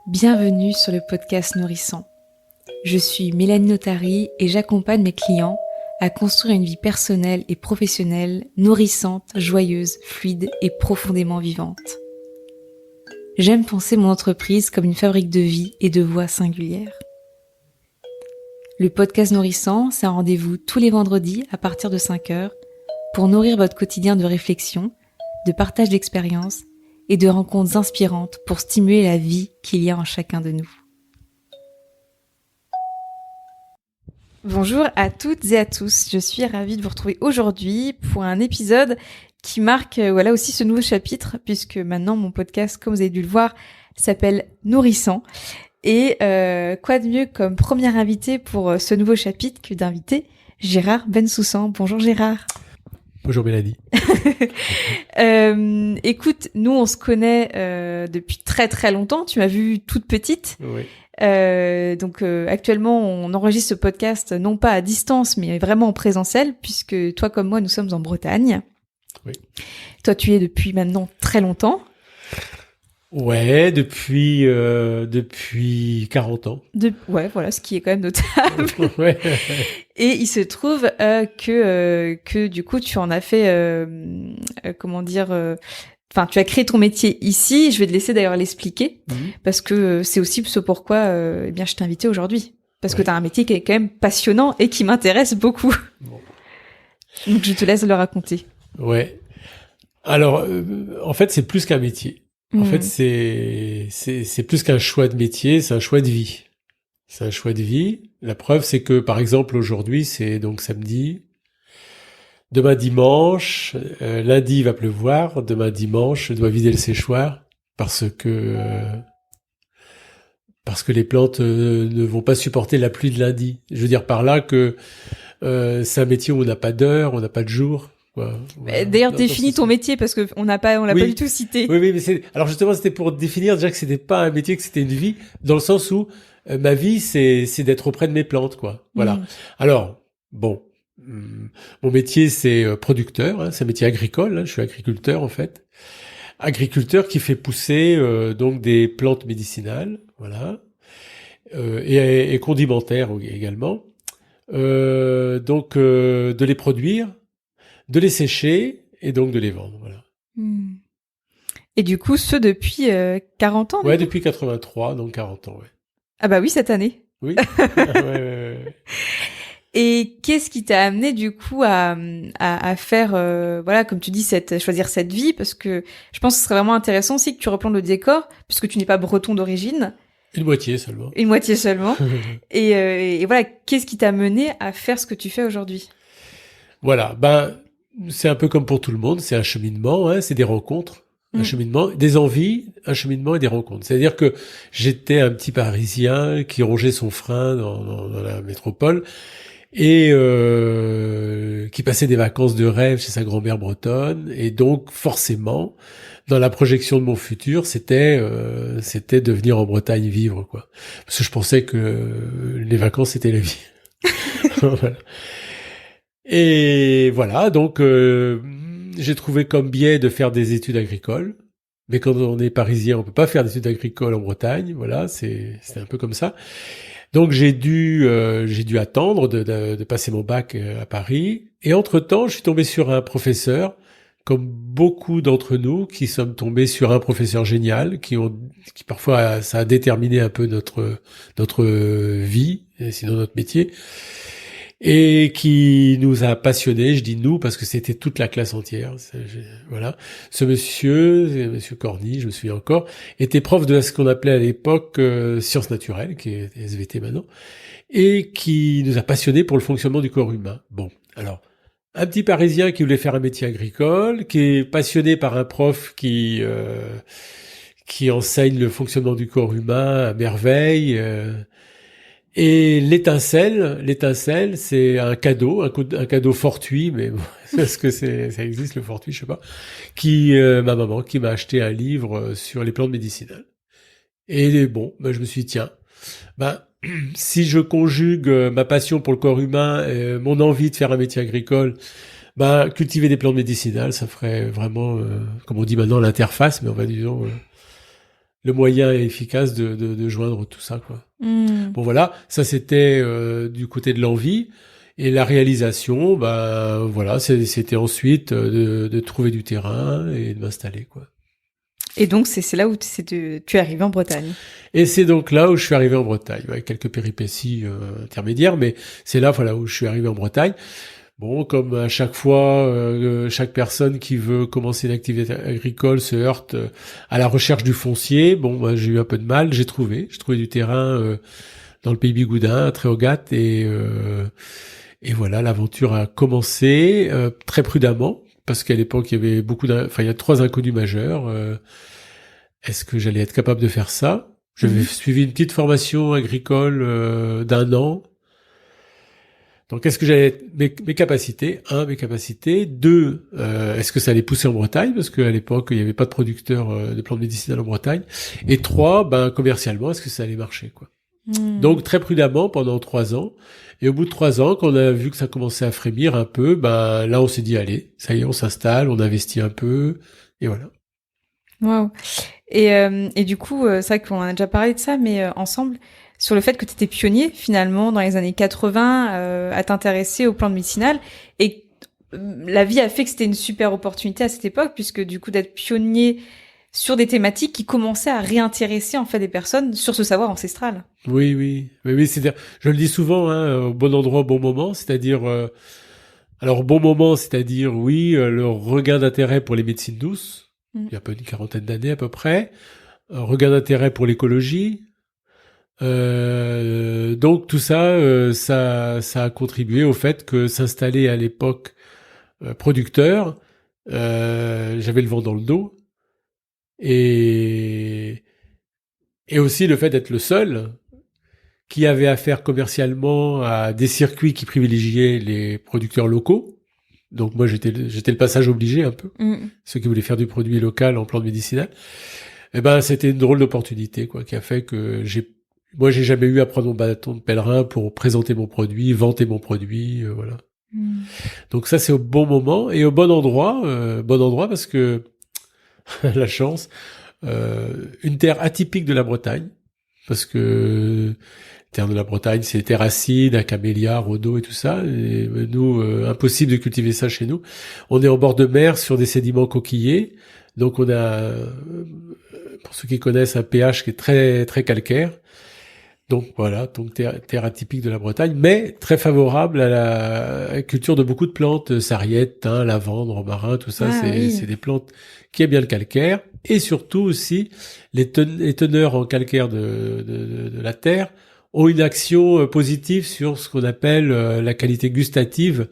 Bienvenue sur le podcast Nourrissant. Je suis Mélanie Notary et j'accompagne mes clients à construire une vie personnelle et professionnelle nourrissante, joyeuse, fluide et profondément vivante. J'aime penser mon entreprise comme une fabrique de vie et de voix singulières. Le podcast Nourrissant, c'est un rendez-vous tous les vendredis à partir de 5h pour nourrir votre quotidien de réflexion, de partage d'expériences et de rencontres inspirantes pour stimuler la vie qu'il y a en chacun de nous. Bonjour à toutes et à tous, je suis ravie de vous retrouver aujourd'hui pour un épisode qui marque aussi ce nouveau chapitre, puisque maintenant mon podcast, comme vous avez dû le voir, s'appelle Nourrissant. Et quoi de mieux comme premier invité pour ce nouveau chapitre que d'inviter Gérard Bensoussan. Bonjour Gérard. Bonjour Mélanie. Écoute, nous on se connaît depuis très très longtemps. Tu m'as vue toute petite. Oui. Donc actuellement on enregistre ce podcast non pas à distance mais vraiment en présentiel, puisque toi comme moi nous sommes en Bretagne. Oui. Toi tu y es depuis maintenant très longtemps. Ouais, depuis 40 ans. Ouais, voilà, ce qui est quand même notable. Ouais. Et il se trouve que du coup tu en as fait tu as créé ton métier ici. Je vais te laisser d'ailleurs l'expliquer parce que c'est aussi ce pourquoi je t'ai invité aujourd'hui, parce que tu as un métier qui est quand même passionnant et qui m'intéresse beaucoup. Bon. Donc je te laisse le raconter. Ouais. Alors en fait, c'est plus qu'un métier. En fait, c'est plus qu'un choix de métier, c'est un choix de vie. C'est un choix de vie. La preuve, c'est que, par exemple, aujourd'hui, c'est donc samedi. Demain dimanche, lundi, il va pleuvoir. Demain dimanche, je dois vider le séchoir parce que les plantes ne vont pas supporter la pluie de lundi. Je veux dire par là que c'est un métier où on n'a pas d'heure, on n'a pas de jour. Voilà. D'ailleurs, définis ton métier parce que on l'a pas du tout cité. Oui, mais alors justement, c'était pour définir déjà que c'était pas un métier, que c'était une vie, dans le sens où ma vie, c'est d'être auprès de mes plantes, quoi. Voilà. Alors, bon, mon métier, c'est producteur, hein, c'est un métier agricole, hein, je suis agriculteur, en fait. Agriculteur qui fait pousser, donc des plantes médicinales, voilà. Et condimentaires également. Donc, de les produire, de les sécher et donc de les vendre, voilà. Et du coup, ce depuis 40 ans? Ouais, depuis 83, donc 40 ans, ouais. Ah bah oui, cette année. Oui. ouais. Et qu'est-ce qui t'a amené du coup à faire, comme tu dis, choisir cette vie? Parce que je pense que ce serait vraiment intéressant aussi que tu replantes le décor, puisque tu n'es pas breton d'origine. Une moitié seulement. Et voilà, qu'est-ce qui t'a mené à faire ce que tu fais aujourd'hui? Voilà, c'est un peu comme pour tout le monde, c'est un cheminement, hein, c'est des rencontres, un cheminement, des envies, un cheminement et des rencontres. C'est-à-dire que j'étais un petit Parisien qui rongeait son frein dans la métropole et qui passait des vacances de rêve chez sa grand-mère bretonne. Et donc, forcément, dans la projection de mon futur, c'était de venir en Bretagne vivre, quoi. Parce que je pensais que les vacances, c'était la vie. Voilà. Et voilà, donc j'ai trouvé comme biais de faire des études agricoles. Mais quand on est parisien, on peut pas faire d'études agricoles en Bretagne. Voilà, c'est un peu comme ça. Donc j'ai dû attendre de passer mon bac à Paris. Et entre-temps, je suis tombé sur un professeur, comme beaucoup d'entre nous qui sommes tombés sur un professeur génial, qui parfois ça a déterminé un peu notre vie, sinon notre métier. Et qui nous a passionnés, je dis nous parce que c'était toute la classe entière. Voilà, ce monsieur Corny, je me souviens encore, était prof de ce qu'on appelait à l'époque sciences naturelles, qui est SVT maintenant, et qui nous a passionnés pour le fonctionnement du corps humain. Bon, alors un petit Parisien qui voulait faire un métier agricole, qui est passionné par un prof qui enseigne le fonctionnement du corps humain à merveille. Et l'étincelle, c'est un cadeau fortuit, mais bon, est-ce que ça existe le fortuit, je sais pas. Ma maman, qui m'a acheté un livre sur les plantes médicinales. Et bon, je me suis dit, tiens, si je conjugue ma passion pour le corps humain, mon envie de faire un métier agricole, cultiver des plantes médicinales, ça ferait vraiment, comme on dit maintenant, l'interface, mais on va disons le moyen efficace de joindre tout ça, quoi. Bon, voilà, ça c'était du côté de l'envie. Et la réalisation, ben voilà, c'était ensuite de trouver du terrain et de m'installer, quoi. Et donc c'est là où tu es arrivé en Bretagne. Et c'est donc là où je suis arrivé en Bretagne, avec quelques péripéties intermédiaires, mais c'est là, voilà, où je suis arrivé en Bretagne. Bon, comme à chaque fois, chaque personne qui veut commencer une activité agricole se heurte à la recherche du foncier. Bon, moi, j'ai eu un peu de mal, j'ai trouvé du terrain dans le pays Bigoudin, à Tréogat, et voilà, l'aventure a commencé très prudemment, parce qu'à l'époque, il y avait il y a 3 inconnus majeurs. Est-ce que j'allais être capable de faire ça? J'avais suivi une petite formation agricole d'1 an. Donc, est-ce que j'allais mes capacités? Mes capacités. 2, est-ce que ça allait pousser en Bretagne? Parce qu'à l'époque, il n'y avait pas de producteurs de plantes médicinales en Bretagne. Et 3, commercialement, est-ce que ça allait marcher, quoi? Donc, très prudemment, pendant 3 ans. Et au bout de 3 ans, quand on a vu que ça commençait à frémir un peu, là, on s'est dit, allez, ça y est, on s'installe, on investit un peu, et voilà. Waouh. Et du coup, c'est vrai qu'on a déjà parlé de ça, mais ensemble, sur le fait que tu étais pionnier, finalement, dans les années 80, à t'intéresser aux plantes médicinales, et la vie a fait que c'était une super opportunité à cette époque, puisque du coup, d'être pionnier sur des thématiques qui commençaient à réintéresser, en fait, des personnes sur ce savoir ancestral. Oui, c'est-à-dire, je le dis souvent, au bon endroit, au bon moment, c'est-à-dire, alors, au bon moment, c'est-à-dire, oui, le regain d'intérêt pour les médecines douces, il y a une 40aine d'années à peu près, regain d'intérêt pour l'écologie. Donc tout ça, ça a contribué au fait que s'installer à l'époque producteur, j'avais le vent dans le dos, et aussi le fait d'être le seul qui avait affaire commercialement à des circuits qui privilégiaient les producteurs locaux. Donc moi j'étais le passage obligé un peu, ceux qui voulaient faire du produit local en plantes médicinales. C'était une drôle d'opportunité, quoi, qui a fait que j'ai jamais eu à prendre mon bâton de pèlerin pour présenter mon produit, vanter mon produit, voilà. Donc ça, c'est au bon moment et au bon endroit parce que la chance, une terre atypique de la Bretagne, parce que terre de la Bretagne, c'est terre acide, à camélia, rhodo et tout ça. Et nous, impossible de cultiver ça chez nous. On est en bord de mer sur des sédiments coquillés, donc on a, pour ceux qui connaissent, un pH qui est très très calcaire. Donc voilà, donc terre atypique de la Bretagne, mais très favorable à la culture de beaucoup de plantes, sarriette, thym, lavande, romarin, tout ça, c'est des plantes qui aiment bien le calcaire, et surtout aussi les teneurs en calcaire de la terre ont une action positive sur ce qu'on appelle la qualité gustative,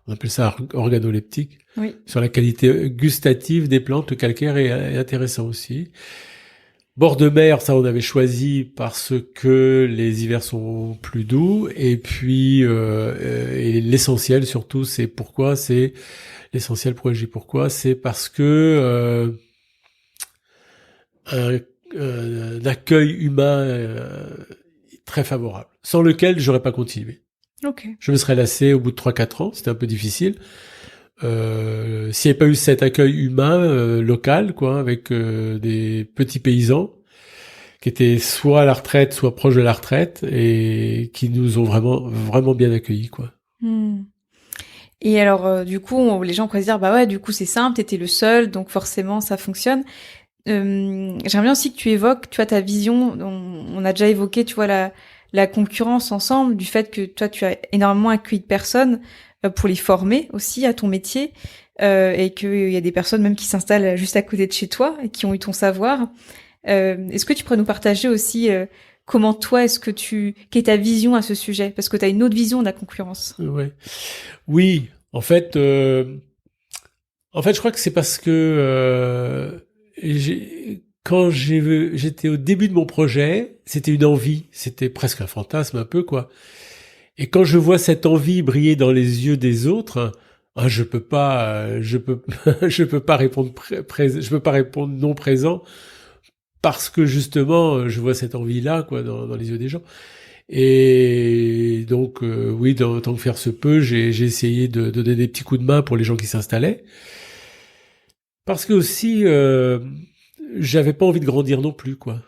on appelle ça organoleptique, sur la qualité gustative des plantes. Le calcaire est intéressant aussi. Bord de mer, ça on avait choisi parce que les hivers sont plus doux, et puis et l'essentiel surtout, c'est pourquoi c'est parce que un accueil humain très favorable, sans lequel j'aurais pas continué. Je me serais lassé au bout de 3-4 ans, c'était un peu difficile. S'il n'y avait pas eu cet accueil humain local, quoi, avec des petits paysans qui étaient soit à la retraite, soit proches de la retraite, et qui nous ont vraiment bien accueillis, quoi. Et alors, du coup, les gens pourraient se dire, bah ouais, du coup, c'est simple, t'étais le seul, donc forcément, ça fonctionne. J'aimerais bien aussi que tu évoques, tu vois, ta vision. On a déjà évoqué, tu vois, la concurrence ensemble, du fait que toi, tu as énormément accueilli de personnes pour les former aussi à ton métier, et qu'il y a des personnes même qui s'installent juste à côté de chez toi et qui ont eu ton savoir. Est-ce que tu pourrais nous partager aussi comment toi, quelle est ta vision à ce sujet? Parce que tu as une autre vision de la concurrence. Ouais. Oui, en fait, je crois que c'est parce que quand j'étais au début de mon projet, c'était une envie, c'était presque un fantasme un peu, quoi. Et quand je vois cette envie briller dans les yeux des autres, je peux pas répondre je peux pas répondre non présent, parce que justement je vois cette envie-là, quoi, dans les yeux des gens. Et donc oui, tant que faire se peut, j'ai essayé de donner des petits coups de main pour les gens qui s'installaient, parce que aussi j'avais pas envie de grandir non plus, quoi.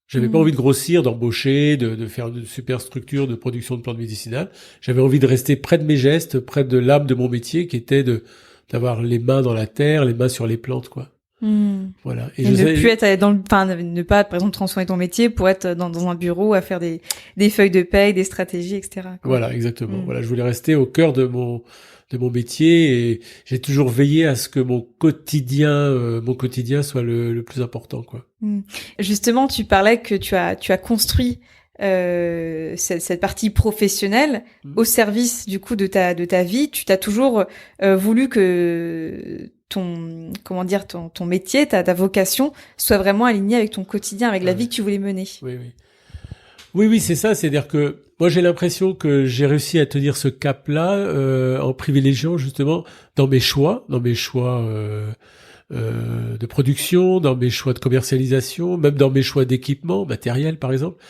J'avais pas envie de grossir, d'embaucher, de faire une super structure de production de plantes médicinales. J'avais envie de rester près de mes gestes, près de l'âme de mon métier, qui était d'avoir les mains dans la terre, les mains sur les plantes, quoi. Voilà. Et ne plus être ne pas, par exemple, transformer ton métier pour être dans un bureau à faire des feuilles de paye, des stratégies, etc., quoi. Voilà, exactement. Voilà, je voulais rester au cœur de mon métier et j'ai toujours veillé à ce que mon quotidien soit le plus important, quoi. Justement, tu parlais que tu as construit cette partie professionnelle au service du coup de ta vie. Tu t'as toujours voulu que ton métier, ta vocation soit vraiment alignée avec ton quotidien, avec la vie que tu voulais mener. Oui, c'est ça. C'est-à-dire que moi, j'ai l'impression que j'ai réussi à tenir ce cap-là en privilégiant justement dans mes choix de production, dans mes choix de commercialisation, même dans mes choix d'équipement, matériel par exemple.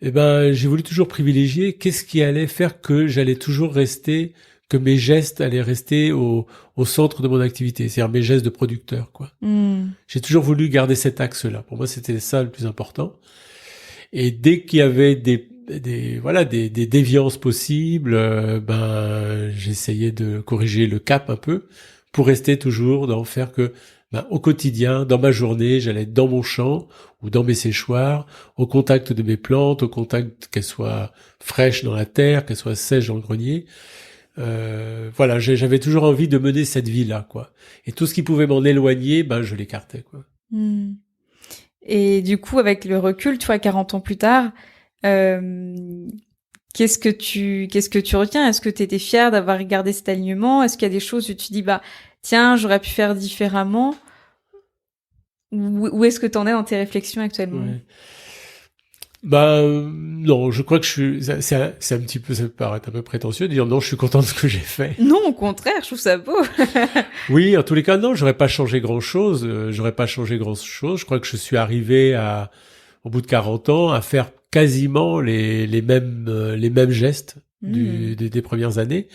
Eh ben, j'ai voulu toujours privilégier qu'est-ce qui allait faire que que mes gestes allaient rester au centre de mon activité, c'est-à-dire mes gestes de producteur, quoi. J'ai toujours voulu garder cet axe-là. Pour moi, c'était ça le plus important. Et dès qu'il y avait des déviances possibles, j'essayais de corriger le cap un peu pour rester toujours d'en faire que au quotidien, dans ma journée, j'allais être dans mon champ ou dans mes séchoirs, au contact de mes plantes, au contact qu'elles soient fraîches dans la terre, qu'elles soient sèches dans le grenier. J'avais toujours envie de mener cette vie-là, quoi. Et tout ce qui pouvait m'en éloigner, je l'écartais, quoi. Et du coup, avec le recul, tu vois, 40 ans plus tard, qu'est-ce que tu retiens? Est-ce que tu étais fière d'avoir gardé cet alignement? Est-ce qu'il y a des choses où tu dis, tiens, j'aurais pu faire différemment? Où est-ce que tu en es dans tes réflexions actuellement? Non, je crois que c'est un petit peu, ça peut paraître un peu prétentieux de dire non, je suis content de ce que j'ai fait. Non, au contraire, je trouve ça beau. Oui, en tous les cas, non, j'aurais pas changé grand chose. Je crois que je suis arrivé au bout de 40 ans, à faire quasiment les mêmes gestes des premières années.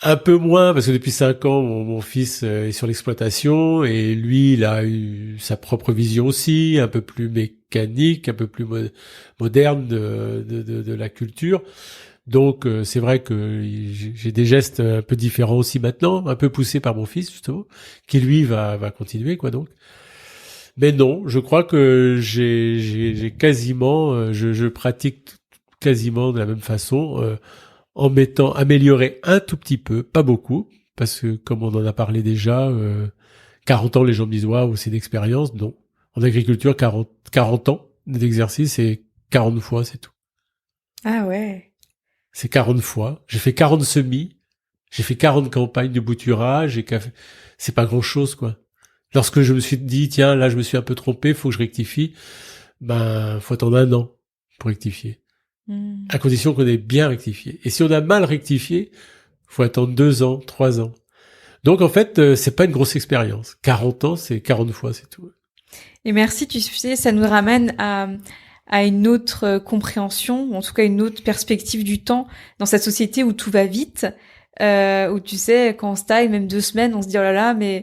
Un peu moins, parce que depuis 5 ans, mon fils est sur l'exploitation et lui, il a eu sa propre vision aussi, un peu plus mécanique, un peu plus moderne de la culture. Donc, c'est vrai que j'ai des gestes un peu différents aussi maintenant, un peu poussés par mon fils, justement, qui lui va continuer, quoi, donc. Mais non, je crois que j'ai quasiment, je pratique quasiment de la même façon, en m'étant amélioré un tout petit peu, pas beaucoup, parce que comme on en a parlé déjà, 40 ans, les gens me disent waouh, c'est d'expérience. Non, en agriculture, 40 ans d'exercice et 40 fois, c'est tout. Ah ouais. C'est 40 fois. J'ai fait 40 semis, j'ai fait 40 campagnes de bouturage, c'est pas grand chose, quoi. Lorsque je me suis dit, tiens, là, je me suis un peu trompé, faut que je rectifie, faut attendre 1 an pour rectifier. À condition qu'on ait bien rectifié. Et si on a mal rectifié, faut attendre 2 ans, 3 ans. Donc, en fait, c'est pas une grosse expérience. 40 ans, c'est 40 fois, c'est tout. Et merci, tu sais, ça nous ramène à une autre compréhension, ou en tout cas une autre perspective du temps dans cette société où tout va vite, où tu sais, quand on se taille, même 2 semaines, on se dit, oh là là, mais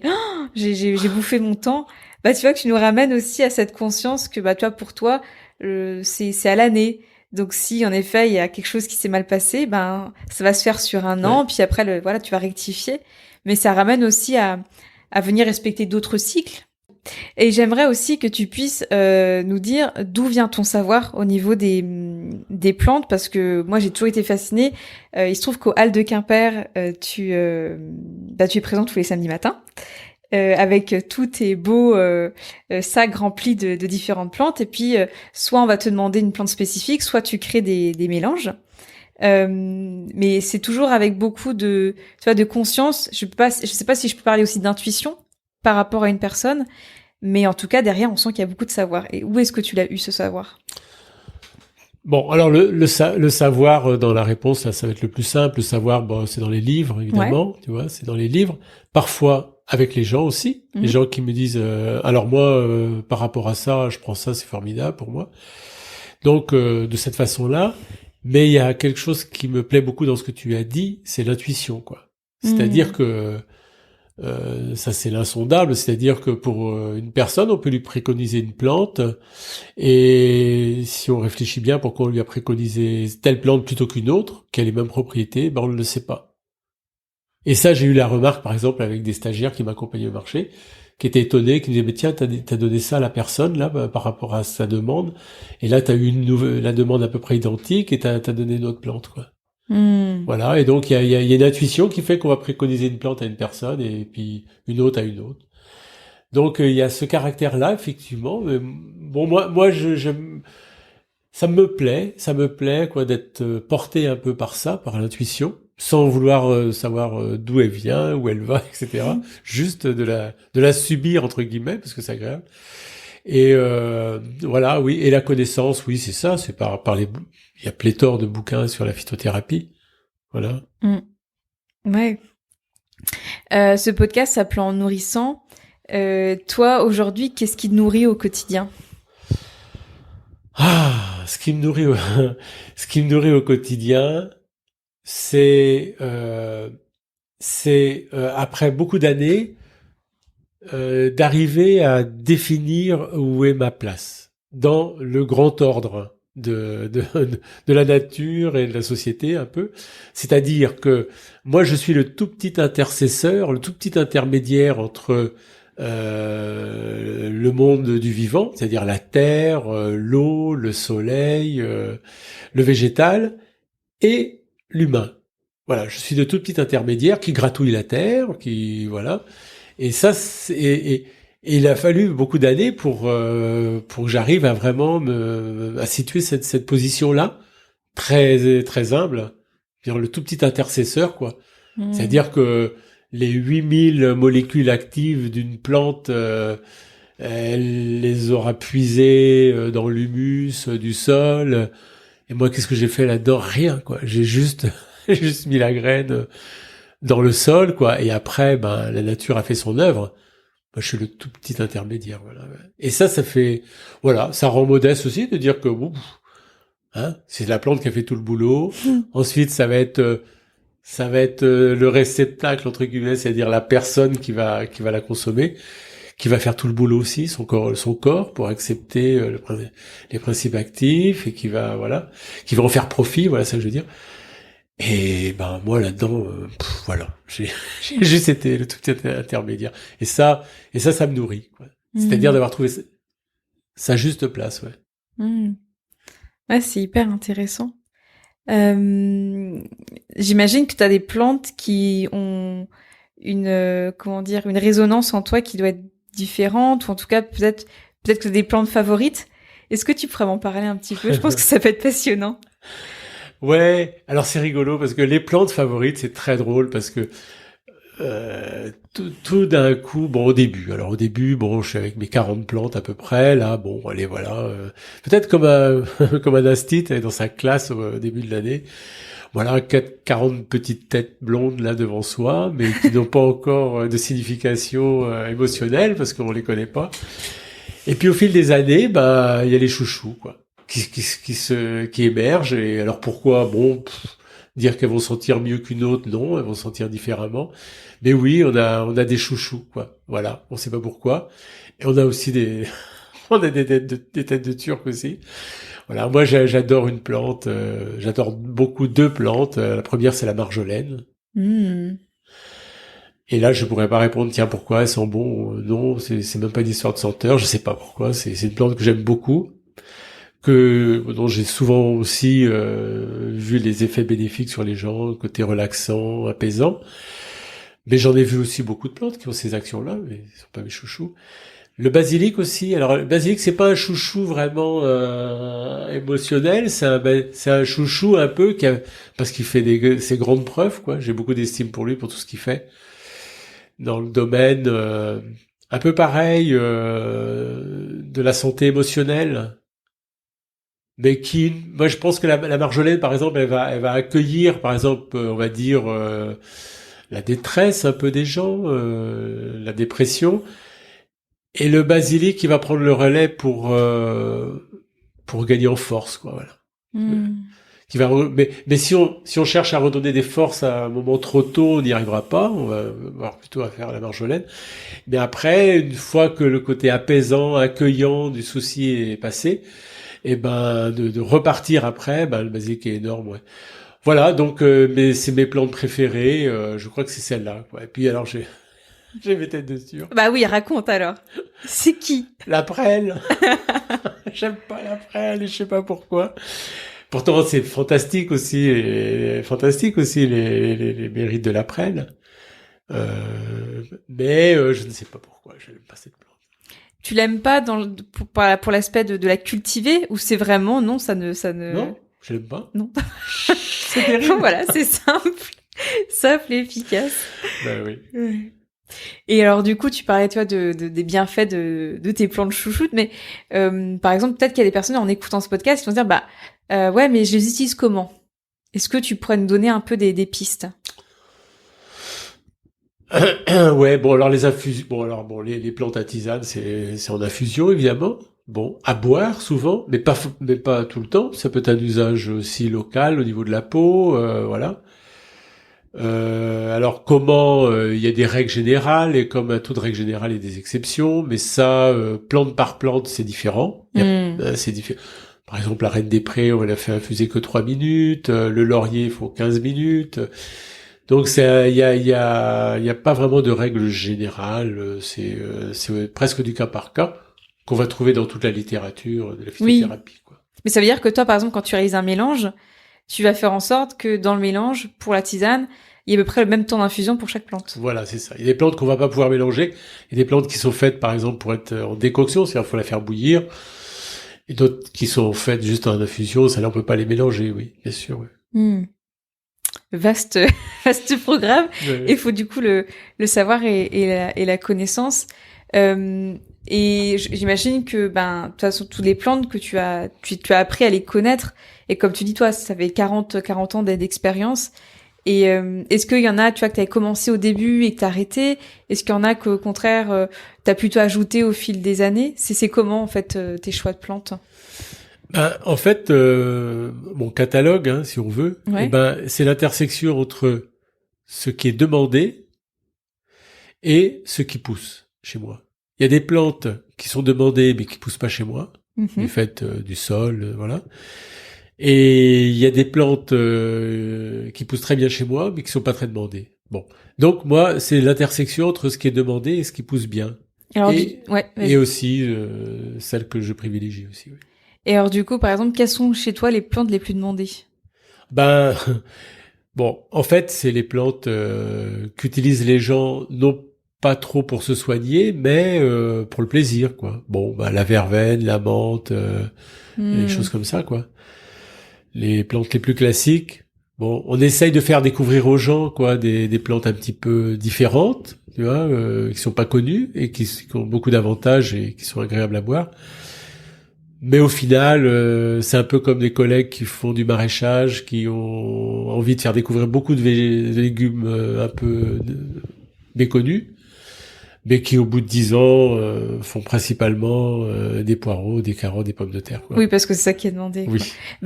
j'ai bouffé mon temps. Tu vois que tu nous ramènes aussi à cette conscience que, tu vois, pour toi, c'est à l'année. Donc si en effet il y a quelque chose qui s'est mal passé, ça va se faire sur 1 an, puis après tu vas rectifier. Mais ça ramène aussi à venir respecter d'autres cycles. Et j'aimerais aussi que tu puisses nous dire d'où vient ton savoir au niveau des plantes, parce que moi j'ai toujours été fascinée. Il se trouve qu'au Halles de Quimper, tu es présent tous les samedis matins. Avec tous tes beaux sacs remplis de différentes plantes, et puis soit on va te demander une plante spécifique, soit tu crées des mélanges, mais c'est toujours avec beaucoup de conscience. Je sais pas si je peux parler aussi d'intuition par rapport à une personne, mais en tout cas derrière on sent qu'il y a beaucoup de savoir. Et où est-ce que tu l'as eu, ce savoir? Bon, alors le savoir dans la réponse, là, ça va être le plus simple. Le savoir, c'est dans les livres, évidemment, tu vois, c'est dans les livres. Parfois avec les gens aussi, les gens qui me disent alors moi par rapport à ça, je prends ça, c'est formidable pour moi. Donc de cette façon-là, mais il y a quelque chose qui me plaît beaucoup dans ce que tu as dit, c'est l'intuition, quoi. C'est-à-dire que Ça c'est l'insondable, c'est-à-dire que pour une personne, on peut lui préconiser une plante, et si on réfléchit bien pourquoi on lui a préconisé telle plante plutôt qu'une autre, qui a les mêmes propriétés, ben on ne le sait pas. Et ça, j'ai eu la remarque, par exemple, avec des stagiaires qui m'accompagnaient au marché, qui étaient étonnés, qui me disaient, mais tiens, t'as donné ça à la personne, là, par rapport à sa demande, et là, t'as eu la demande à peu près identique, et t'as donné une autre plante, quoi. Voilà, et donc il y a une intuition qui fait qu'on va préconiser une plante à une personne et puis une autre à une autre. Donc il y a ce caractère-là effectivement. Mais, bon, moi ça me plaît quoi d'être porté un peu par ça, par l'intuition, sans vouloir savoir d'où elle vient, où elle va, etc. Juste de la subir entre guillemets parce que c'est agréable. Et voilà, oui. Et la connaissance, oui, c'est ça. C'est par les. Il y a pléthore de bouquins sur la phytothérapie. Voilà. Ouais. Ce podcast s'appelant Nourrissant, toi, aujourd'hui, qu'est-ce qui te nourrit au quotidien? Ce qui me nourrit ce qui me nourrit au quotidien, c'est après beaucoup d'années, d'arriver à définir où est ma place dans le grand ordre de la nature et de la société un peu. C'est-à-dire que moi je suis le tout petit intercesseur, le tout petit intermédiaire entre le monde du vivant, c'est-à-dire la terre, l'eau, le soleil, le végétal et l'humain. Voilà, je suis le tout petit intermédiaire qui gratouille la terre, qui voilà. Et ça, et il a fallu beaucoup d'années pour que j'arrive à vraiment à situer cette position-là, très humble, dire le tout petit intercesseur, quoi. C'est-à-dire que les 8000 molécules actives d'une plante, elle les aura puisées dans l'humus du sol. Et moi, qu'est-ce que j'ai fait là-dedans? Rien, quoi. J'ai juste mis la graine dans le sol, quoi. Et après, ben, la nature a fait son œuvre. Moi, je suis le tout petit intermédiaire, voilà. Et ça fait, voilà, ça rend modeste aussi de dire que, ouf, hein, c'est la plante qui a fait tout le boulot. Ensuite, ça va être le réceptacle, entre guillemets, c'est-à-dire la personne qui va la consommer, qui va faire tout le boulot aussi, son corps pour accepter les principes actifs et qui va en faire profit, voilà ça que je veux dire. Et ben moi là-dedans, voilà, j'ai juste été le tout petit intermédiaire. Et ça me nourrit, quoi. C'est-à-dire d'avoir trouvé sa juste place, ouais. Ouais, c'est hyper intéressant. J'imagine que tu as des plantes qui ont une une résonance en toi qui doit être différente, ou en tout cas peut-être que tu as des plantes favorites. Est-ce que tu pourrais m'en parler un petit peu? Je pense que ça peut être passionnant. Ouais, alors c'est rigolo parce que les plantes favorites, c'est très drôle parce que tout d'un coup, bon au début, je suis avec mes 40 plantes à peu près, là, bon, allez, voilà, peut-être comme un instit dans sa classe au début de l'année, voilà, 40 petites têtes blondes là devant soi, mais qui n'ont pas encore de signification émotionnelle parce qu'on les connaît pas. Et puis au fil des années, bah, il y a les chouchous, quoi, qui émergent. Et alors pourquoi? Bon, dire qu'elles vont sentir mieux qu'une autre, non, elles vont sentir différemment. Mais oui, on a des chouchous, quoi. Voilà, on sait pas pourquoi. Et on a aussi on a des têtes de turc aussi. Voilà, moi j'adore une plante, j'adore beaucoup deux plantes. La première c'est la marjolaine. Et là je pourrais pas répondre tiens pourquoi elles sont bon, non, c'est même pas une histoire de senteur, je sais pas pourquoi. C'est une plante que j'aime beaucoup, dont j'ai souvent aussi vu les effets bénéfiques sur les gens, côté relaxant, apaisant. Mais j'en ai vu aussi beaucoup de plantes qui ont ces actions-là, mais ils sont pas mes chouchous. Le basilic aussi. Alors le basilic c'est pas un chouchou vraiment émotionnel, c'est un chouchou un peu parce qu'il fait ses grandes preuves, quoi. J'ai beaucoup d'estime pour lui pour tout ce qu'il fait dans le domaine un peu pareil de la santé émotionnelle. Mais moi je pense que la marjolaine par exemple, elle va accueillir par exemple, on va dire la détresse un peu des gens, la dépression. Et le basilic qui va prendre le relais pour gagner en force, quoi, voilà. mais si on cherche à redonner des forces à un moment trop tôt, on n'y arrivera pas. On va avoir plutôt à faire la marjolaine. Mais après, une fois que le côté apaisant, accueillant du souci est passé, et ben de repartir après, le basilic est énorme. Ouais. Voilà, donc c'est mes plantes préférées. Je crois que c'est celle-là. Quoi. Et puis alors j'ai mes têtes de sûre. Bah oui, raconte alors. C'est qui? La prêle. J'aime pas la prêle, je sais pas pourquoi. Pourtant, c'est fantastique aussi les mérites de la prêle. Mais je ne sais pas pourquoi, je n'aime pas cette plante. Tu l'aimes pas pour l'aspect de la cultiver, ou c'est vraiment non, ça ne Non, je l'aime pas. Non. C'est terrible. Voilà, c'est simple et efficace. Ben oui. Et alors du coup, tu parlais toi des bienfaits de tes plantes chouchoutes, mais par exemple, peut-être qu'il y a des personnes en écoutant ce podcast qui vont se dire ouais, mais je les utilise comment? Est-ce que tu pourrais nous donner un peu des pistes? Ouais, bon alors les infusions, les plantes à tisane, c'est en infusion évidemment. Bon, à boire souvent, mais pas tout le temps. Ça peut être un usage aussi local au niveau de la peau, voilà. Alors comment il y a des règles générales et comme à toute règle générale il y a des exceptions, mais ça plante par plante c'est différent. C'est différent. Par exemple la reine des prés on la fait infuser que 3 minutes, le laurier il faut 15 minutes. Donc il y a pas vraiment de règle générale, c'est presque du cas par cas qu'on va trouver dans toute la littérature de la phytothérapie. Quoi. Mais ça veut dire que toi par exemple quand tu réalises un mélange, tu vas faire en sorte que dans le mélange, pour la tisane, il y a à peu près le même temps d'infusion pour chaque plante. Voilà, c'est ça. Il y a des plantes qu'on va pas pouvoir mélanger. Il y a des plantes qui sont faites, par exemple, pour être en décoction, c'est-à-dire qu'il faut la faire bouillir. Et d'autres qui sont faites juste en infusion, ça là on peut pas les mélanger, oui, bien sûr. Oui. Vaste programme. Ouais. Il faut du coup le savoir et la connaissance. Et j'imagine que de toute façon toutes les plantes que tu as appris à les connaître, et comme tu dis toi ça fait 40 ans d'expérience, et est-ce qu'il y en a tu vois que tu avais commencé au début et que tu as arrêté, est-ce qu'il y en a qu'au contraire tu as plutôt ajouté au fil des années, c'est comment en fait tes choix de plantes? En fait mon catalogue si on veut, ouais. C'est l'intersection entre ce qui est demandé et ce qui pousse chez moi. Il y a des plantes qui sont demandées mais qui poussent pas chez moi, du fait du sol, voilà. Et il y a des plantes qui poussent très bien chez moi mais qui sont pas très demandées. Bon, donc moi c'est l'intersection entre ce qui est demandé et ce qui pousse bien. Alors, et aussi celles que je privilégie aussi. Oui. Et alors du coup, par exemple, quelles sont chez toi les plantes les plus demandées? Bon, en fait c'est les plantes qu'utilisent les gens non pas trop pour se soigner, mais pour le plaisir, quoi. Bon, la verveine, la menthe, des choses comme ça, quoi. Les plantes les plus classiques. Bon, on essaye de faire découvrir aux gens, quoi, des plantes un petit peu différentes, tu vois, qui sont pas connues et qui ont beaucoup d'avantages et qui sont agréables à boire. Mais au final, c'est un peu comme des collègues qui font du maraîchage, qui ont envie de faire découvrir beaucoup de légumes un peu méconnus, mais qui au bout de 10 ans font principalement des poireaux, des carottes, des pommes de terre. Quoi. Oui, parce que c'est ça qui est demandé. Oui.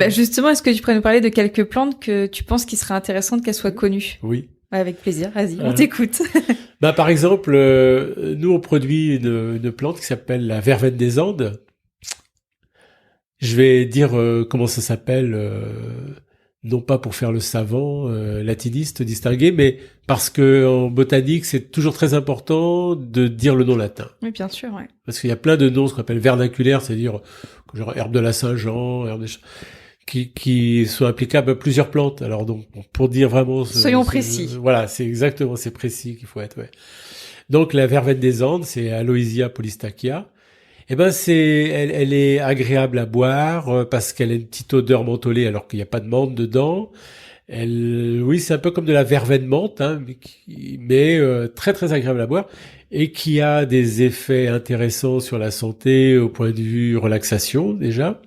Justement, est-ce que tu pourrais nous parler de quelques plantes que tu penses qu'il serait intéressant qu'elles soient connues? Oui. Avec plaisir, vas-y, on t'écoute. Par exemple, nous on produit une plante qui s'appelle la verveine des Andes. Je vais dire comment ça s'appelle, non pas pour faire le savant latiniste distingué, mais parce que en botanique, c'est toujours très important de dire le nom latin. Oui, bien sûr, ouais. Parce qu'il y a plein de noms, ce qu'on appelle vernaculaires, c'est-à-dire genre herbe de la Saint-Jean, qui sont applicables à plusieurs plantes. Alors donc, pour dire vraiment... Soyons précis. Voilà, c'est précis qu'il faut être, ouais. Donc la verveine des Andes, c'est Aloysia polystachya. Elle est agréable à boire parce qu'elle a une petite odeur mentholée alors qu'il n'y a pas de menthe dedans. Oui, c'est un peu comme de la verveine menthe, mais très très agréable à boire et qui a des effets intéressants sur la santé au point de vue relaxation déjà.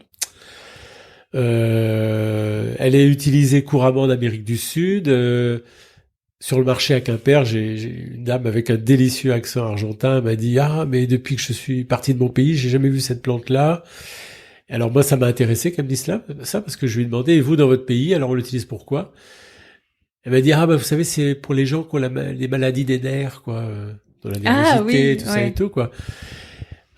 Elle est utilisée couramment en Amérique du Sud. Sur le marché à Quimper, j'ai une dame avec un délicieux accent argentin m'a dit « Ah, mais depuis que je suis parti de mon pays, j'ai jamais vu cette plante-là. » Alors moi, ça m'a intéressé qu'elle me dise ça, parce que je lui ai demandé, et vous, dans votre pays, alors on l'utilise pourquoi? Elle m'a dit, ah bah vous savez, c'est pour les gens qui ont les maladies des nerfs, quoi, dans la nervosité, tout ça et tout, quoi.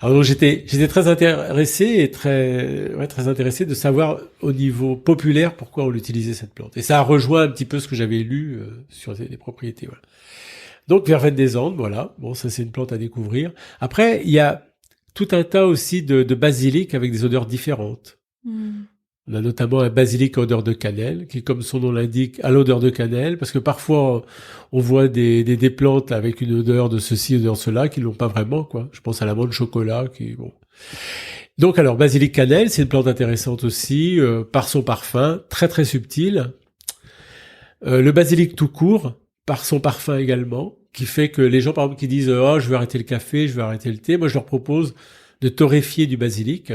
Alors donc j'étais très intéressé et très intéressé de savoir au niveau populaire pourquoi on utilisait cette plante. Et ça a rejoint un petit peu ce que j'avais lu sur les propriétés, voilà. Donc verveine des Andes, voilà. Bon, ça c'est une plante à découvrir. Après, il y a tout un tas aussi de basilic avec des odeurs différentes. On a notamment un basilic à odeur de cannelle, qui, comme son nom l'indique, a l'odeur de cannelle, parce que parfois on voit des plantes avec une odeur de ceci, odeur de cela, qui l'ont pas vraiment, quoi. Je pense à la menthe chocolat, qui bon. Donc alors basilic cannelle, c'est une plante intéressante aussi, par son parfum très très subtil. Le basilic tout court, par son parfum également, qui fait que les gens par exemple qui disent oh je veux arrêter le café, je veux arrêter le thé, moi je leur propose de torréfier du basilic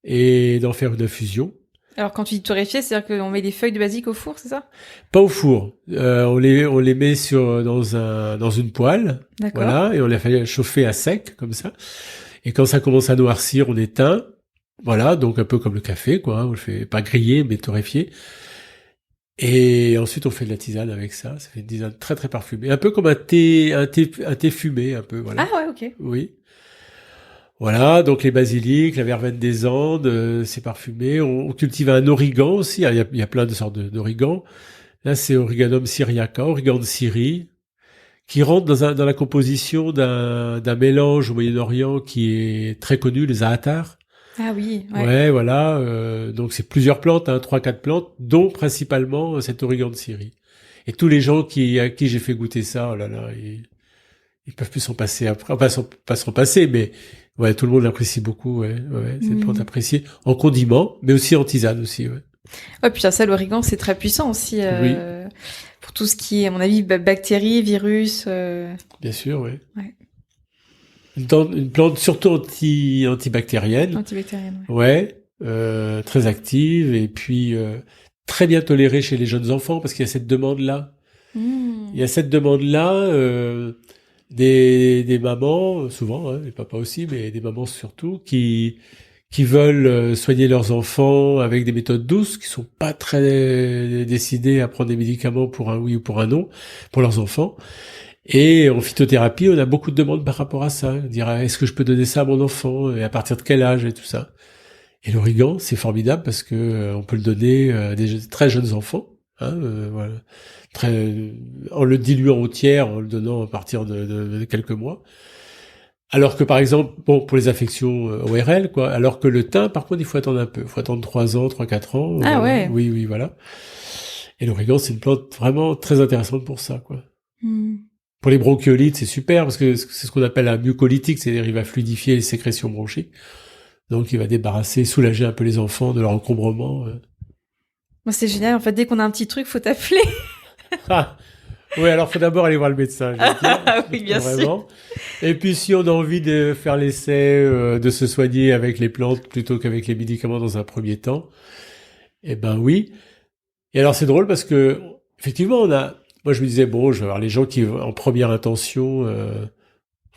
et d'en faire une infusion. Alors quand tu dis torréfier, c'est-à-dire qu'on met des feuilles de basilic au four, c'est ça? Pas au four. On les met dans une poêle. D'accord. Voilà, et on les fait chauffer à sec comme ça. Et quand ça commence à noircir, on éteint. Voilà, donc un peu comme le café, quoi. On le fait pas griller, mais torréfier. Et ensuite on fait de la tisane avec ça. Ça fait une tisane très très parfumée, un peu comme un thé fumé, un peu. Voilà. Ah ouais, ok. Oui. Voilà, donc les basiliques, la verveine des Andes, c'est parfumé. On cultive un origan aussi. Il y a plein de sortes d'origan. Là, c'est Origanum syriaca, origan de Syrie, qui rentre dans la composition d'un mélange au Moyen-Orient qui est très connu, les za'atar. Ah oui, ouais. Ouais, voilà. Donc c'est plusieurs plantes, 3-4 plantes, dont principalement cet origan de Syrie. Et tous les gens à qui j'ai fait goûter ça, oh là là, ils peuvent plus s'en passer après. Enfin, pas s'en passer, mais ouais, tout le monde l'apprécie beaucoup. Ouais, c'est une plante appréciée en condiment, mais aussi en tisane aussi. Ouais. Ouais, puis ça, l'origan, c'est très puissant aussi Oui. pour tout ce qui est, à mon avis, bactéries, virus. Bien sûr, oui. Ouais. Une plante surtout antibactérienne. Antibactérienne. Ouais, très active et puis très bien tolérée chez les jeunes enfants parce qu'il y a cette demande-là. Il y a cette demande-là des mamans, souvent, les papas aussi, mais des mamans surtout, qui veulent soigner leurs enfants avec des méthodes douces, qui sont pas très décidées à prendre des médicaments pour un oui ou pour un non, pour leurs enfants. Et en phytothérapie, on a beaucoup de demandes par rapport à ça. Dire, est-ce que je peux donner ça à mon enfant et à partir de quel âge et tout ça. Et l'origan, c'est formidable parce que on peut le donner à des très jeunes enfants. Voilà. En le diluant au tiers, en le donnant à partir de quelques mois. Alors que par exemple, bon, pour les affections ORL, quoi, alors que le thym, par contre, il faut attendre un peu. Il faut attendre 3 ans, 3-4 ans. Ah ouais. Oui, voilà. Et l'origan, c'est une plante vraiment très intéressante pour ça, quoi. Pour les bronchiolites, c'est super parce que c'est ce qu'on appelle un mucolytique, c'est-à-dire il va fluidifier les sécrétions bronchiques. Donc il va soulager un peu les enfants de leur encombrement. Moi, c'est génial. En fait, dès qu'on a un petit truc, faut t'appeler. Oui, alors faut d'abord aller voir le médecin. Oui, bien sûr. Et puis si on a envie de faire l'essai, de se soigner avec les plantes plutôt qu'avec les médicaments dans un premier temps, eh ben oui. Et alors c'est drôle parce que effectivement moi je me disais bon, je vais avoir les gens qui en première intention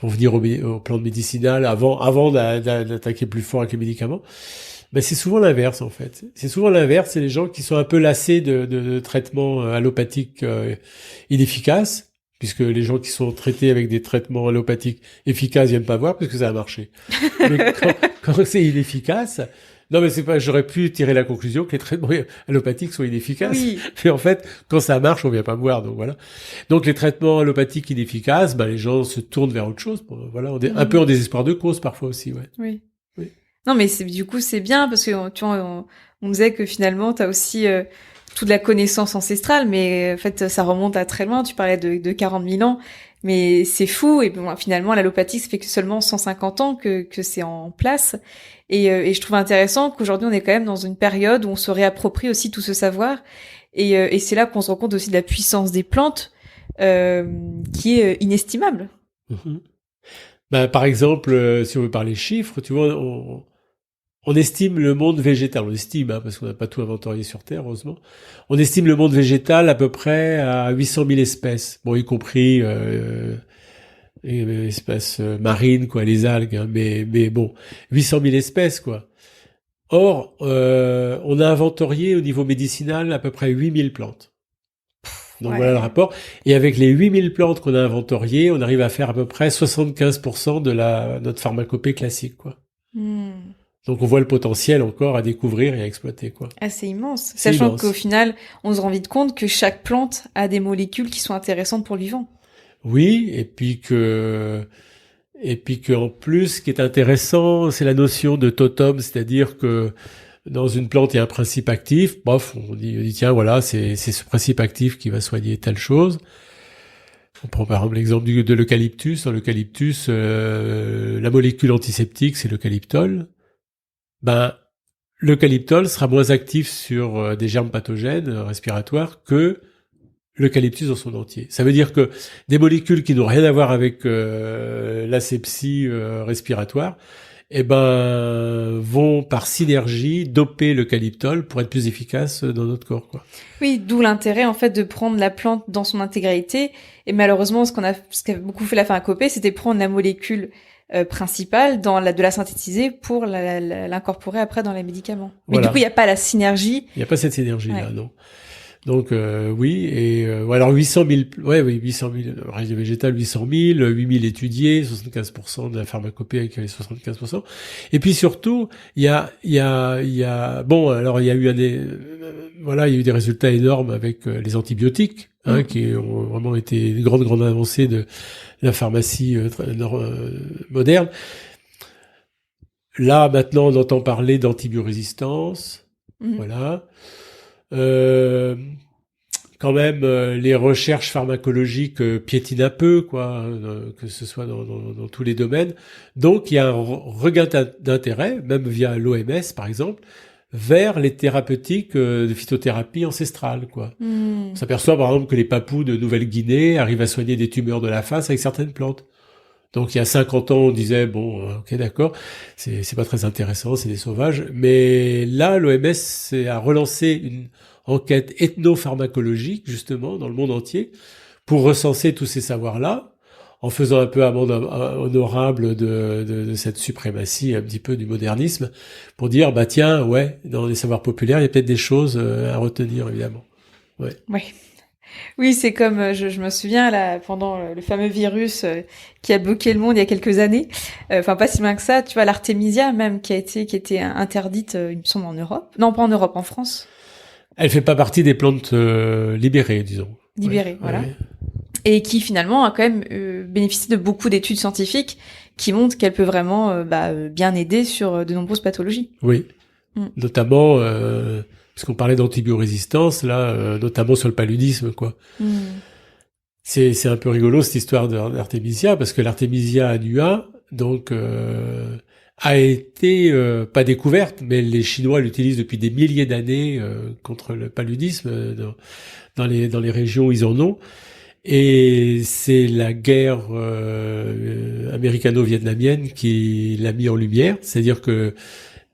vont venir aux plantes médicinales avant d'attaquer plus fort avec les médicaments. Ben c'est souvent l'inverse en fait. C'est souvent l'inverse, c'est les gens qui sont un peu lassés de traitements allopathiques inefficaces, puisque les gens qui sont traités avec des traitements allopathiques efficaces viennent pas voir parce que ça a marché. Mais quand c'est inefficace, non mais c'est pas, j'aurais pu tirer la conclusion que les traitements allopathiques sont inefficaces. Oui. Mais en fait, quand ça marche, on vient pas me voir, donc voilà. Donc les traitements allopathiques inefficaces, ben les gens se tournent vers autre chose. Voilà, un peu en désespoir de cause parfois aussi, ouais. Oui. Oui. Non, mais du coup, c'est bien parce que tu vois, on disait que finalement, t'as aussi toute la connaissance ancestrale, mais en fait, ça remonte à très loin. Tu parlais de 40 000 ans, mais c'est fou. Et bon, finalement, l'allopathie, ça fait que seulement 150 ans que c'est en place. Et je trouve intéressant qu'aujourd'hui, on est quand même dans une période où on se réapproprie aussi tout ce savoir. Et c'est là qu'on se rend compte aussi de la puissance des plantes, qui est inestimable. Mm-hmm. Ben, par exemple, si on veut parler chiffres, tu vois, on estime le monde végétal, on estime, parce qu'on n'a pas tout inventorié sur Terre, heureusement. On estime le monde végétal à peu près à 800 000 espèces, bon, y compris espèces marines, quoi, les algues, hein, mais bon, 800 000 espèces, quoi. Or, on a inventorié au niveau médicinal à peu près 8000 plantes. Donc voilà le rapport. Et avec les 8000 plantes qu'on a inventoriées, on arrive à faire à peu près 75% de notre pharmacopée classique, quoi. Donc on voit le potentiel encore à découvrir et à exploiter, quoi. Ah, c'est immense. Sachant qu'au final, on se rend vite compte que chaque plante a des molécules qui sont intéressantes pour le vivant. Oui, et puis que en plus, ce qui est intéressant, c'est la notion de totem, c'est-à-dire que dans une plante, il y a un principe actif. Bof, on dit tiens, voilà, c'est ce principe actif qui va soigner telle chose. On prend par exemple l'exemple de l'eucalyptus. Dans l'eucalyptus, la molécule antiseptique, c'est l'eucalyptol. Ben, l'eucalyptol sera moins actif sur des germes pathogènes respiratoires que l'eucalyptus dans son entier. Ça veut dire que des molécules qui n'ont rien à voir avec l'asepsie respiratoire, vont par synergie doper l'eucalyptol pour être plus efficaces dans notre corps, quoi. Oui, d'où l'intérêt en fait de prendre la plante dans son intégralité. Et malheureusement, ce qu'a beaucoup fait la pharmacopée, c'était prendre la molécule principale, de la synthétiser pour l'incorporer après dans les médicaments. Mais voilà. Du coup, il n'y a pas la synergie. Il n'y a pas cette synergie-là, non. Donc oui, et alors 800 000, 800 000 règles végétales, 800 000, 8 000 étudiés, 75% de la pharmacopée avec les 75%. Et puis surtout, il y a bon, alors il y a eu il y a eu des résultats énormes avec les antibiotiques, qui ont vraiment été une grande avancée de la pharmacie moderne. Là, maintenant, on entend parler d'antibiorésistance, voilà. Quand même, les recherches pharmacologiques piétinent un peu, quoi, que ce soit dans tous les domaines. Donc, il y a un regain d'intérêt, même via l'OMS, par exemple, vers les thérapeutiques de phytothérapie ancestrale, quoi. On s'aperçoit, par exemple, que les papous de Nouvelle-Guinée arrivent à soigner des tumeurs de la face avec certaines plantes. Donc, il y a 50 ans, on disait, bon, ok, d'accord, c'est pas très intéressant, c'est des sauvages. Mais là, l'OMS a relancé une enquête ethnopharmacologique, justement, dans le monde entier, pour recenser tous ces savoirs-là, en faisant un peu amende honorable de cette suprématie, un petit peu du modernisme, pour dire, bah tiens, ouais, dans les savoirs populaires, il y a peut-être des choses à retenir, évidemment. Ouais. Ouais. Oui, c'est comme, je me souviens, là, pendant le fameux virus qui a bloqué le monde il y a quelques années, enfin pas si loin que ça, tu vois, l'artémisia même, qui était interdite, il me semble, en Europe. Non, pas en Europe, en France. Elle fait pas partie des plantes libérées, disons. Libérées, voilà. Ouais. Et qui, finalement, a quand même bénéficié de beaucoup d'études scientifiques qui montrent qu'elle peut vraiment bien aider sur de nombreuses pathologies. Oui, notamment... parce qu'on parlait d'antibiorésistance, là, notamment sur le paludisme, quoi. C'est un peu rigolo, cette histoire d'Artemisia, parce que l'Artemisia annua, donc, a été, pas découverte, mais les Chinois l'utilisent depuis des milliers d'années contre le paludisme dans les régions où ils en ont. Et c'est la guerre américano-vietnamienne qui l'a mis en lumière, c'est-à-dire que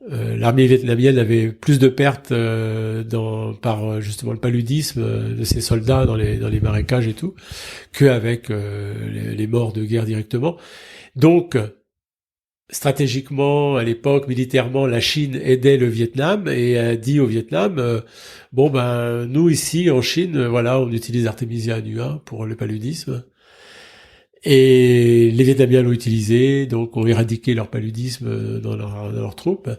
l'armée vietnamienne avait plus de pertes par justement le paludisme de ses soldats dans les marécages et tout, qu'avec les morts de guerre directement. Donc, stratégiquement, à l'époque, militairement, la Chine aidait le Vietnam et a dit au Vietnam, nous ici en Chine, voilà, on utilise Artemisia annua pour le paludisme. Et les Vietnamiens l'ont utilisé, donc ont éradiqué leur paludisme dans leurs troupes.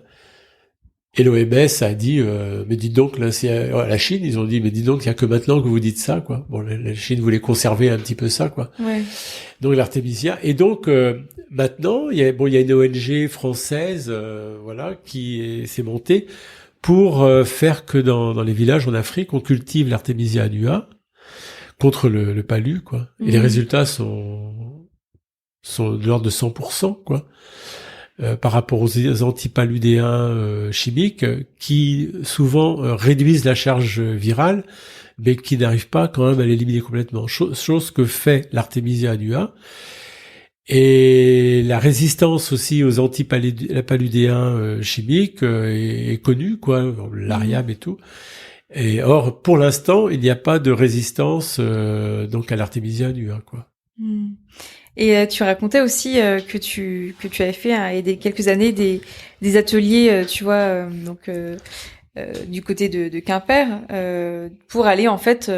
Et l'OMS a dit, mais dites donc, là, c'est la Chine, ils ont dit, mais dites donc, il y a que maintenant que vous dites ça, quoi. Bon, la Chine voulait conserver un petit peu ça, quoi. Ouais. Donc l'artémisia. Et donc maintenant, il y a une ONG française, qui s'est montée pour faire que dans les villages en Afrique, on cultive l'Artemisia annua contre le palu, quoi. Et les résultats sont de l'ordre de 100%, quoi. Par rapport aux antipaludéens chimiques qui souvent réduisent la charge virale, mais qui n'arrivent pas quand même à l'éliminer complètement. Chose que fait l'Artemisia annua. Et la résistance aussi aux antipaludéens chimiques est connue, quoi, l'Ariam et tout. Et or, pour l'instant, il n'y a pas de résistance donc à l'Artemisia annua, quoi. Et tu racontais aussi que tu avais fait il y a quelques années des ateliers, tu vois, du côté de Quimper, pour aller en fait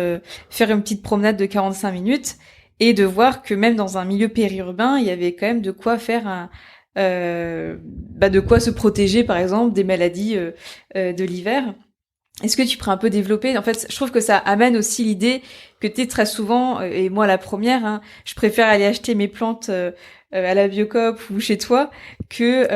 faire une petite promenade de 45 minutes et de voir que même dans un milieu périurbain, il y avait quand même de quoi faire de quoi se protéger, par exemple, des maladies de l'hiver. Est-ce que tu pourrais un peu développer? En fait, je trouve que ça amène aussi l'idée que tu es très souvent, et moi la première, hein, je préfère aller acheter mes plantes à la Biocoop ou chez toi que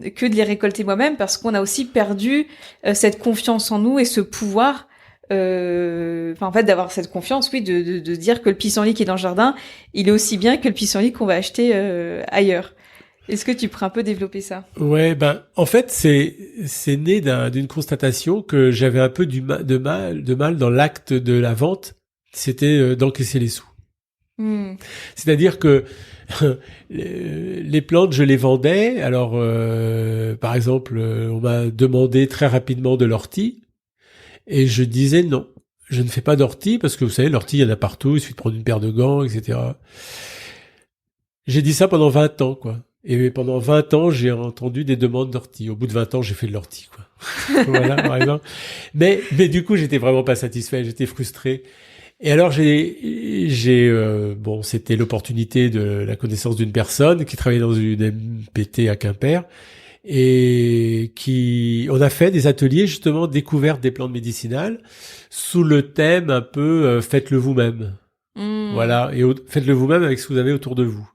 de les récolter moi-même, parce qu'on a aussi perdu cette confiance en nous et ce pouvoir, en fait, d'avoir cette confiance, oui, de dire que le pissenlit qui est dans le jardin, il est aussi bien que le pissenlit qu'on va acheter ailleurs. Est-ce que tu pourrais un peu développer ça? Ouais, en fait, c'est né d'une constatation que j'avais un peu de mal dans l'acte de la vente. C'était d'encaisser les sous. C'est-à-dire que les plantes, je les vendais. Alors, par exemple, on m'a demandé très rapidement de l'ortie, et je disais non, je ne fais pas d'ortie parce que vous savez, l'ortie, il y en a partout. Il suffit de prendre une paire de gants, etc. J'ai dit ça pendant 20 ans, quoi. Et pendant 20 ans, j'ai entendu des demandes d'ortie. Au bout de 20 ans, j'ai fait de l'ortie, quoi. Voilà, par exemple. Mais du coup, j'étais vraiment pas satisfait, j'étais frustré. Et alors, c'était l'opportunité de la connaissance d'une personne qui travaillait dans une MPT à Quimper et on a fait des ateliers, justement, découverte des plantes médicinales sous le thème un peu, faites-le vous-même. Voilà. Et faites-le vous-même avec ce que vous avez autour de vous.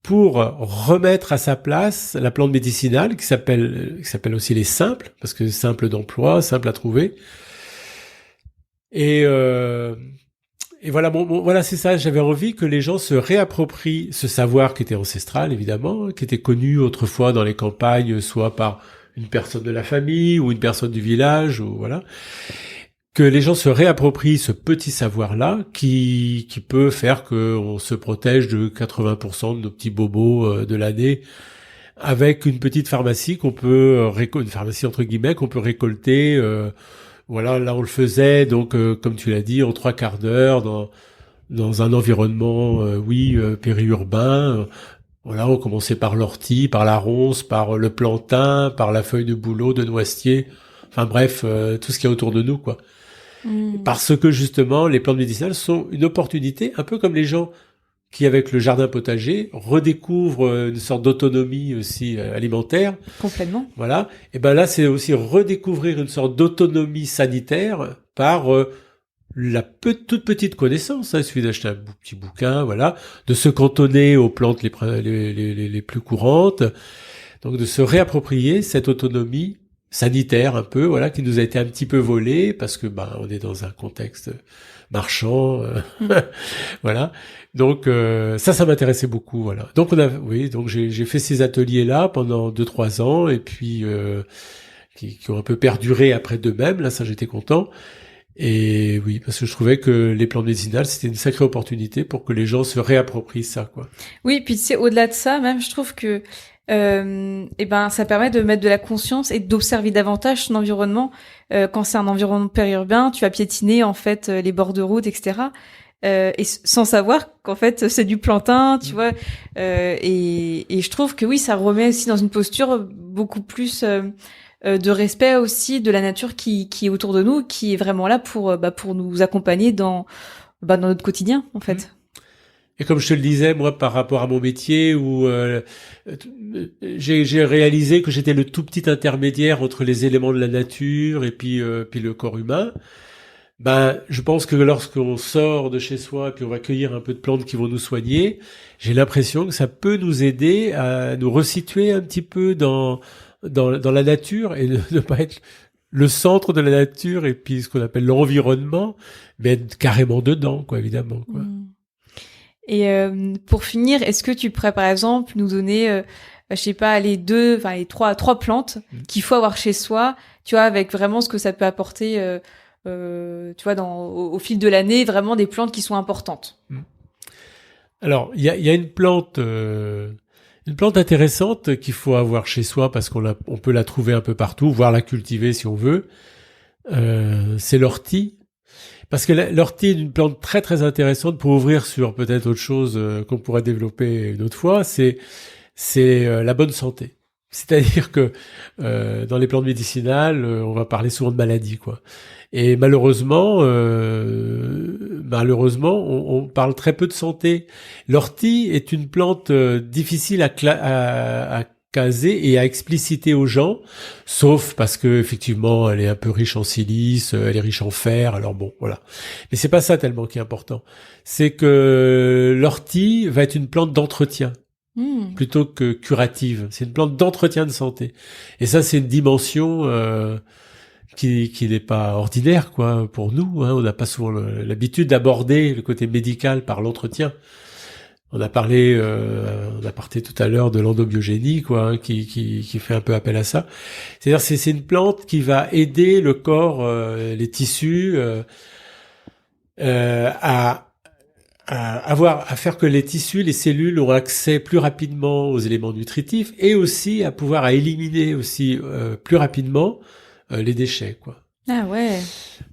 Pour remettre à sa place la plante médicinale qui s'appelle aussi les simples, parce que simple d'emploi, simple à trouver. Et voilà, voilà, c'est ça. J'avais envie que les gens se réapproprient ce savoir qui était ancestral, évidemment, qui était connu autrefois dans les campagnes, soit par une personne de la famille ou une personne du village, ou voilà. Que les gens se réapproprient ce petit savoir-là qui peut faire qu'on se protège de 80% de nos petits bobos de l'année avec une petite pharmacie une pharmacie entre guillemets qu'on peut récolter. Voilà, là on le faisait donc comme tu l'as dit en 3/4 d'heure dans un environnement périurbain. Voilà, on commençait par l'ortie, par la ronce, par le plantain, par la feuille de bouleau, de noisetier. Enfin bref, tout ce qu'il y a autour de nous, quoi. Parce que justement, les plantes médicinales sont une opportunité, un peu comme les gens qui, avec le jardin potager, redécouvrent une sorte d'autonomie aussi alimentaire. Complètement. Voilà. Et là, c'est aussi redécouvrir une sorte d'autonomie sanitaire par toute petite connaissance. Il suffit d'acheter un petit bouquin, voilà, de se cantonner aux plantes les plus courantes, donc de se réapproprier cette autonomie sanitaire un peu, voilà, qui nous a été un petit peu volée parce que on est dans un contexte marchand, voilà. Donc ça m'intéressait beaucoup, voilà. Donc donc j'ai fait ces ateliers là pendant 2-3 ans et puis qui ont un peu perduré après d'eux-mêmes. Là, ça j'étais content. Et oui, parce que je trouvais que les plantes médicinales, c'était une sacrée opportunité pour que les gens se réapproprient ça, quoi. Oui, puis tu sais, au-delà de ça, même, je trouve que ça permet de mettre de la conscience et d'observer davantage son environnement. Quand c'est un environnement périurbain, tu vas piétiner en fait les bords de route, etc. Et sans savoir qu'en fait c'est du plantain, tu vois. Et je trouve que oui, ça remet aussi dans une posture beaucoup plus de respect aussi de la nature qui est autour de nous, qui est vraiment là pour nous accompagner dans notre quotidien, en fait. Et comme je te le disais, moi, par rapport à mon métier, où j'ai réalisé que j'étais le tout petit intermédiaire entre les éléments de la nature et puis le corps humain. Je pense que lorsqu'on sort de chez soi et puis on va cueillir un peu de plantes qui vont nous soigner, j'ai l'impression que ça peut nous aider à nous resituer un petit peu dans la nature et ne pas être le centre de la nature et puis ce qu'on appelle l'environnement, mais être carrément dedans, quoi, évidemment, quoi. Et pour finir, est-ce que tu pourrais par exemple nous donner, je sais pas, les trois plantes qu'il faut avoir chez soi, tu vois, avec vraiment ce que ça peut apporter, tu vois, au fil de l'année, vraiment des plantes qui sont importantes. Alors, il y a une plante intéressante qu'il faut avoir chez soi parce on peut la trouver un peu partout, voire la cultiver si on veut. C'est l'ortie. Parce que l'ortie est une plante très très intéressante pour ouvrir sur peut-être autre chose qu'on pourrait développer une autre fois, c'est la bonne santé. C'est-à-dire que dans les plantes médicinales, on va parler souvent de maladies, quoi. Et malheureusement, on parle très peu de santé. L'ortie est une plante difficile à caser et à expliciter aux gens, sauf parce que effectivement, elle est un peu riche en silice, elle est riche en fer. Alors bon, voilà. Mais c'est pas ça tellement qui est important. C'est que l'ortie va être une plante d'entretien. Plutôt que curative. C'est une plante d'entretien de santé. Et ça, c'est une dimension qui n'est pas ordinaire, quoi, pour nous. Hein. On n'a pas souvent l'habitude d'aborder le côté médical par l'entretien. On a parlé tout à l'heure de l'endobiogénie, quoi, hein, qui fait un peu appel à ça. C'est-à-dire, c'est une plante qui va aider le corps, les tissus, à faire que les tissus, les cellules ont accès plus rapidement aux éléments nutritifs et aussi à pouvoir à éliminer aussi plus rapidement les déchets, quoi. Ah ouais.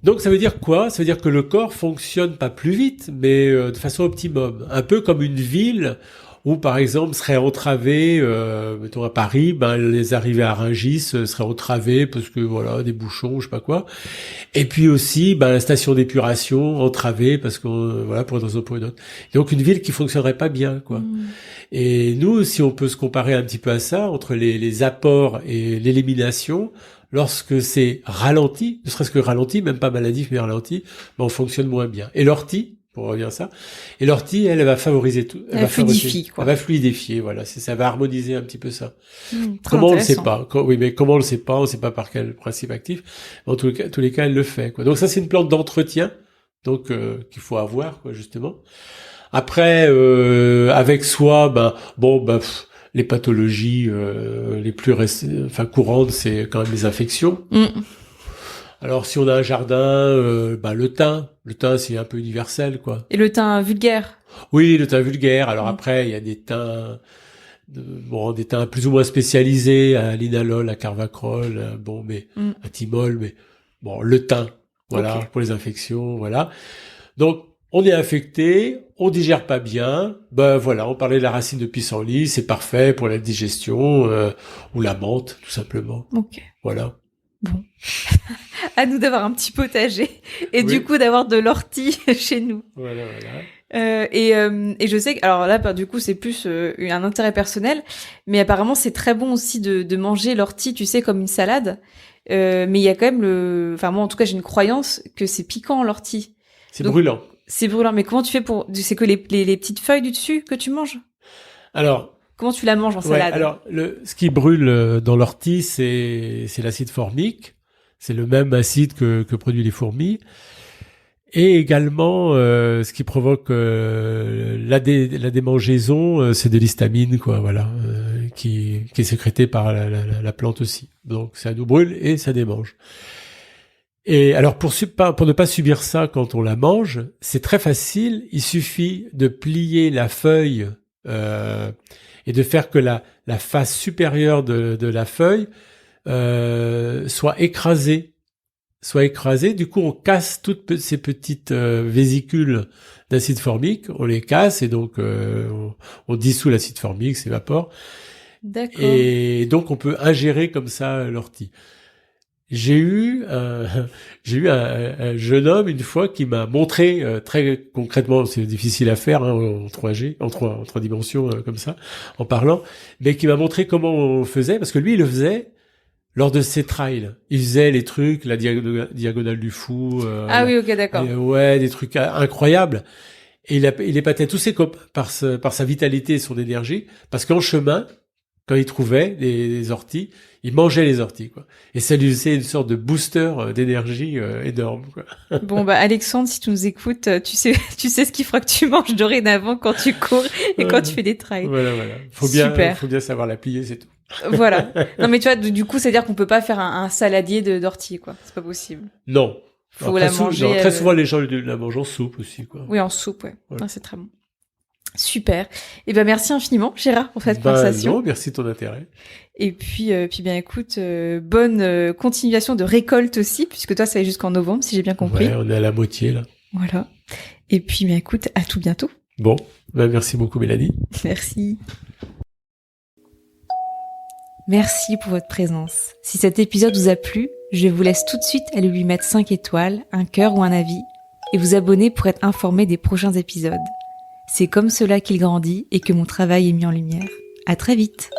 Donc ça veut dire quoi? Ça veut dire que le corps fonctionne pas plus vite, mais de façon optimum. Un peu comme une ville où, par exemple, serait entravée, mettons à Paris, les arrivées à Rungis seraient entravées parce que voilà, des bouchons, je sais pas quoi. Et puis aussi, la station d'épuration entravée parce que voilà, pour une raison ou pour une autre. Donc une ville qui fonctionnerait pas bien, quoi. Et nous, si on peut se comparer un petit peu à ça, entre les apports et l'élimination, lorsque c'est ralenti, ne serait-ce que ralenti, même pas maladif mais ralenti, on fonctionne moins bien. Et l'ortie, pour revenir à ça. Et l'ortie, elle va favoriser tout. Elle fluidifie, quoi. Elle va fluidifier, voilà. Ça va harmoniser un petit peu ça. Comment on le sait pas? Oui, mais comment on le sait pas? On sait pas par quel principe actif. En tous les cas, elle le fait, quoi. Donc ça, c'est une plante d'entretien. Donc, qu'il faut avoir, quoi, justement. Après, avec soi, les pathologies, les plus courantes, c'est quand même les infections. Alors, si on a un jardin, le thym. Le thym, c'est un peu universel, quoi. Et le thym vulgaire? Oui, le thym vulgaire. Alors après, il y a des thym, des thym plus ou moins spécialisés, à linalol, à carvacrol, à thymol, mais le thym, voilà, okay. Pour les infections, voilà. Donc, on est infecté, on digère pas bien, on parlait de la racine de pissenlit, c'est parfait pour la digestion, ou la menthe, tout simplement. Ok. Voilà. Bon. À nous d'avoir un petit potager et du coup d'avoir de l'ortie chez nous. Voilà. Et je sais que, alors là, du coup, c'est plus un intérêt personnel, mais apparemment, c'est très bon aussi de manger l'ortie, tu sais, comme une salade. Mais il y a quand même moi, en tout cas, j'ai une croyance que c'est piquant, l'ortie. C'est brûlant. C'est brûlant. Mais comment tu fais c'est que les petites feuilles du dessus que tu manges? Alors. Comment tu la manges en salade? Alors, ce qui brûle dans l'ortie, c'est l'acide formique. C'est le même acide que produisent les fourmis. Et également, ce qui provoque la démangeaison, c'est de l'histamine, quoi, voilà, qui est sécrétée par la plante aussi. Donc, ça nous brûle et ça démange. Et alors, pour ne pas subir ça quand on la mange, c'est très facile. Il suffit de plier la feuille et de faire que la face supérieure de la feuille soit écrasée. Du coup, on casse toutes ces petites vésicules d'acide formique, on les casse et donc on dissout l'acide formique, s'évapore. D'accord. Et donc, on peut ingérer comme ça l'ortie. J'ai eu un jeune homme une fois qui m'a montré très concrètement, c'est difficile à faire en 3G, en trois dimensions comme ça, en parlant, mais qui m'a montré comment on faisait, parce que lui il le faisait lors de ses trails. Il faisait les trucs, la diagonale du fou. Oui, ok, d'accord. Des trucs incroyables. Et il épatait tous ses copains par sa vitalité et son énergie, parce qu'en chemin, quand il trouvait des orties, il mangeait les orties, quoi. Et ça lui faisait une sorte de booster d'énergie énorme, quoi. Bon, Alexandre, si tu nous écoutes, tu sais ce qu'il faudra que tu manges dorénavant quand tu cours et quand tu fais des trails. Voilà. Faut bien savoir la plier, c'est tout. Voilà. Non, mais tu vois, du coup, c'est-à-dire qu'on peut pas faire un saladier d'orties, quoi. C'est pas possible. Non. Faut la manger. Très souvent, les gens la mangent en soupe aussi, quoi. Oui, en soupe, ouais. Ah, c'est très bon. Super. Et ben merci infiniment, Gérard, pour cette conversation. Non, merci de ton intérêt. Et puis bien écoute, bonne continuation de récolte aussi, puisque toi ça est jusqu'en novembre, si j'ai bien compris. Ouais, on est à la moitié là. Voilà. Et puis bien écoute, à tout bientôt. Bon, merci beaucoup Mélanie. Merci. Merci pour votre présence. Si cet épisode vous a plu, je vous laisse tout de suite aller lui mettre 5 étoiles, un cœur ou un avis, et vous abonner pour être informé des prochains épisodes. C'est comme cela qu'il grandit et que mon travail est mis en lumière. À très vite!